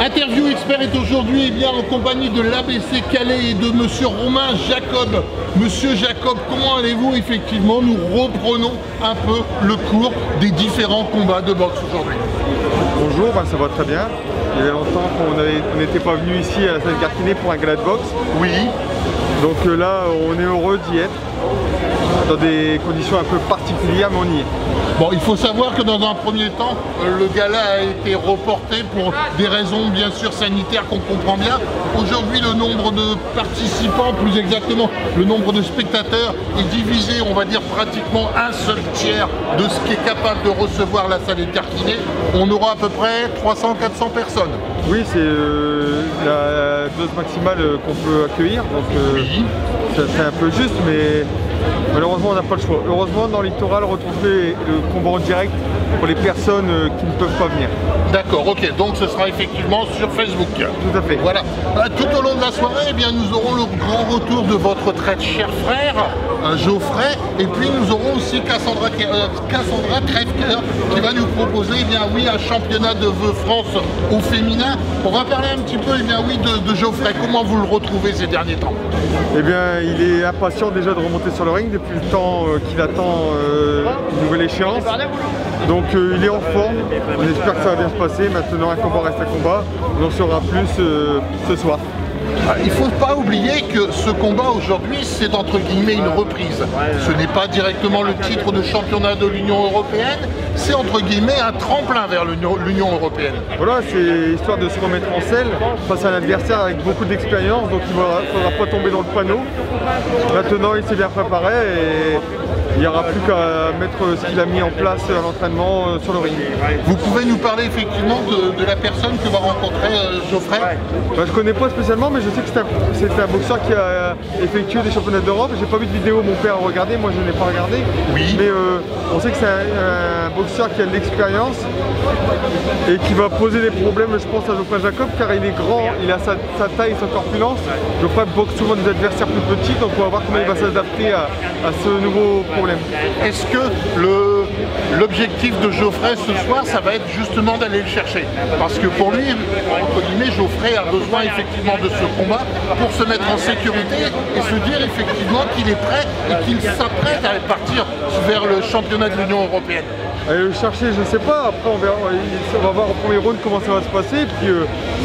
Interview Expert est aujourd'hui en compagnie de l'ABC Calais et de Monsieur Romain Jacob. Monsieur Jacob, comment allez-vous? Effectivement, nous reprenons un peu le cours des différents combats de boxe aujourd'hui. Bonjour, ça va très bien. Il y avait longtemps qu'on n'était pas venu ici à la salle Garquinet pour un gala de boxe. Oui. Donc là, on est heureux d'y être, dans des conditions un peu particulières, mais on y est. Bon, il faut savoir que dans un premier temps, le gala a été reporté pour des raisons bien sûr sanitaires qu'on comprend bien. Aujourd'hui, le nombre de participants, plus exactement le nombre de spectateurs, est divisé, on va dire, pratiquement un seul tiers de ce qui est capable de recevoir la salle Garquinet. On aura à peu près 300-400 personnes. Oui, c'est la dose maximale qu'on peut accueillir, donc oui. C'est un peu juste, mais malheureusement on n'a pas le choix. Heureusement, dans le littoral, retrouver le combat en direct pour les personnes qui ne peuvent pas venir. D'accord, ok, donc ce sera effectivement sur Facebook. Tout à fait. Voilà. Tout au long de la soirée, nous aurons le grand retour de votre très cher frère, Geoffrey, et puis nous aurons aussi Cassandra Crèvecoeur qui va nous proposer un championnat de vœux France au féminin. On va parler un petit peu de Geoffrey. Comment vous le retrouvez ces derniers temps? Eh bien, il est impatient déjà de remonter sur le ring depuis le temps qu'il attend une nouvelle échéance. Donc il est en forme, on espère que ça va bien se passer. Maintenant, un combat reste un combat, on en saura plus ce soir. Il ne faut pas oublier que ce combat aujourd'hui, c'est entre guillemets une reprise. Ce n'est pas directement le titre de championnat de l'Union Européenne, c'est entre guillemets un tremplin vers l'Union Européenne. Voilà, c'est histoire de se remettre en selle face à un adversaire avec beaucoup d'expérience, donc il ne faudra pas tomber dans le panneau. Maintenant, il s'est bien préparé et il n'y aura plus qu'à mettre ce qu'il a mis en place à l'entraînement sur le ring. Vous pouvez nous parler effectivement de la personne que va rencontrer Geoffrey? Je ne connais pas spécialement, mais je sais que c'est un boxeur qui a effectué des championnats d'Europe. J'ai pas vu de vidéo, mon père a regardé, moi je n'ai pas regardé. Oui. Mais on sait que c'est un boxeur qui a de l'expérience et qui va poser des problèmes, je pense, à Geoffrey Jacob, car il est grand, il a sa taille, sa corpulence. Geoffrey boxe souvent des adversaires plus petits, donc on va voir comment il va s'adapter à ce nouveau problème. Est-ce que l'objectif de Geoffrey ce soir, ça va être justement d'aller le chercher? Parce que pour lui, entre guillemets, Geoffrey a besoin effectivement de ce combat pour se mettre en sécurité et se dire effectivement qu'il est prêt et qu'il s'apprête à partir vers le championnat de l'Union Européenne. Aller le chercher, je ne sais pas, après on va voir au premier round comment ça va se passer, puis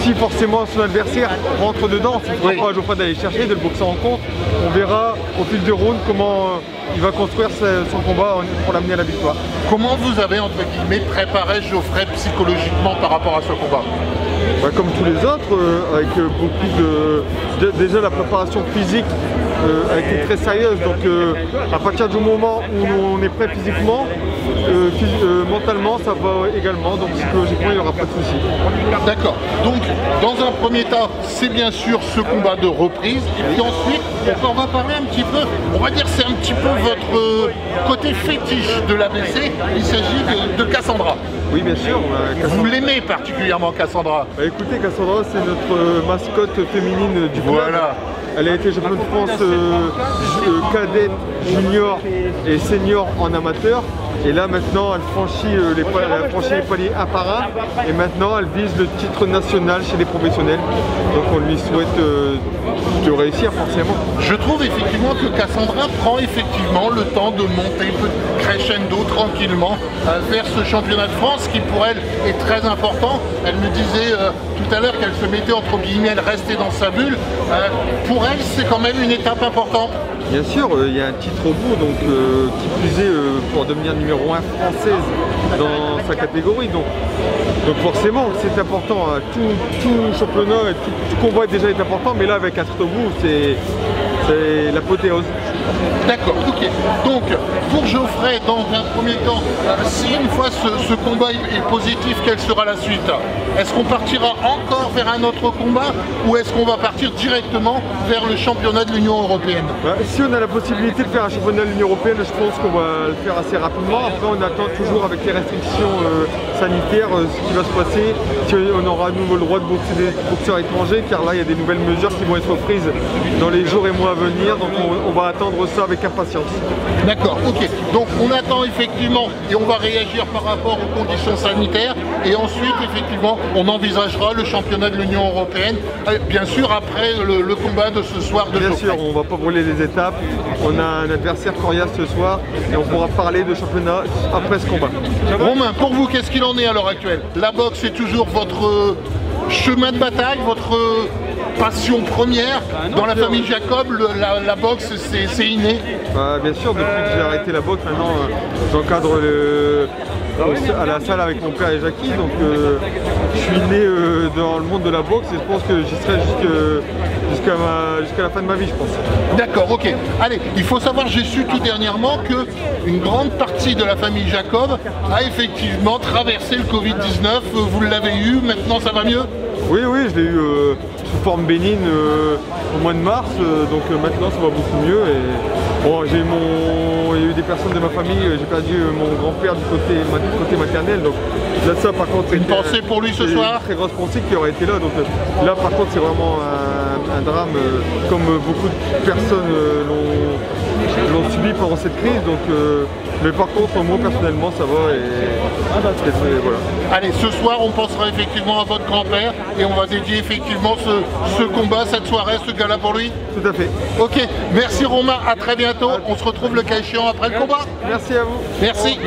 si forcément son adversaire rentre dedans, il ne faudra pas à Geoffrey d'aller chercher, de le boxer en contre, on verra au fil du round comment il va construire son combat pour l'amener à la victoire. Comment vous avez entre guillemets préparé Geoffrey psychologiquement par rapport à ce combat? Comme tous les autres, avec beaucoup déjà la préparation physique a été très sérieuse, donc à partir du moment où on est prêt physiquement, mentalement ça va également, donc psychologiquement il n'y aura pas de souci. D'accord, donc dans un premier temps c'est bien sûr ce combat de reprise, et puis ensuite on va parler un petit peu, on va dire c'est un petit peu votre côté fétiche de l'ABC, il s'agit de Cassandra. Oui, bien sûr. Vous l'aimez particulièrement, Cassandra? Écoutez, Cassandra, c'est notre mascotte féminine du club. Voilà. Elle a été championne de France cadette, junior et senior en amateur. Et là maintenant elle franchit les paliers un par un et maintenant elle vise le titre national chez les professionnels. Donc on lui souhaite de réussir forcément. Je trouve effectivement que Cassandra prend effectivement le temps de monter crescendo tranquillement vers ce championnat de France qui pour elle est très important. Elle me disait tout à l'heure qu'elle se mettait entre guillemets, elle restait dans sa bulle. Pour elle c'est quand même une étape importante. Bien sûr, il y a un titre au bout, donc qui plus est pour devenir numéro 1 française dans sa catégorie. Donc forcément, c'est important. Tout championnat et tout combat déjà est important, mais là avec un titre au bout, c'est l'apothéose. D'accord, ok. Donc, pour Geoffrey, dans un premier temps, si une fois ce combat est positif, quelle sera la suite? Est-ce qu'on partira encore vers un autre combat ou est-ce qu'on va partir directement vers le championnat de l'Union Européenne? Si on a la possibilité de faire un championnat de l'Union Européenne, je pense qu'on va le faire assez rapidement. Après, on attend toujours avec les restrictions sanitaire, ce qui va se passer, si on aura à nouveau le droit de boxer des boxeurs étrangers, car là il y a des nouvelles mesures qui vont être prises dans les jours et mois à venir, donc on va attendre ça avec impatience. D'accord, ok. Donc on attend effectivement et on va réagir par rapport aux conditions sanitaires et ensuite effectivement on envisagera le championnat de l'Union Européenne, bien sûr après le combat de ce soir de Bien sûr, on ne va pas brûler les étapes, on a un adversaire coriace ce soir et on pourra parler de championnat après ce combat. Romain, pour vous, qu'est-ce qu'il en est à l'heure actuelle? La boxe est toujours votre chemin de bataille, votre passion première? Dans la famille Jacob, la boxe, c'est inné? Bien sûr, depuis que j'ai arrêté la boxe, maintenant j'encadre à la salle avec mon père et Jackie, donc je suis né dans le monde de la boxe et je pense que j'y serai jusqu'à la fin de ma vie, je pense. D'accord, ok. Allez, il faut savoir, j'ai su tout dernièrement qu'une grande partie de la famille Jacob a effectivement traversé le Covid-19. Vous l'avez eu, maintenant ça va mieux? Oui, je l'ai eu sous forme bénigne au mois de mars, donc maintenant ça va beaucoup mieux. Et bon, il y a eu des personnes de ma famille, j'ai perdu mon grand-père du côté maternel, donc là ça par contre... Une pensée pour lui ce soir? Une très grosse pensée qui aurait été là, donc là par contre c'est vraiment un drame, comme beaucoup de personnes l'ont subi pendant cette crise, donc, mais par contre moi personnellement ça va et voilà. Allez, ce soir on pensera effectivement à votre grand-père et on va dédier effectivement ce combat, cette soirée, ce gala pour lui? Tout à fait. Ok, merci Romain, à très bientôt, on se retrouve le cas échéant après le combat. Merci à vous. Merci.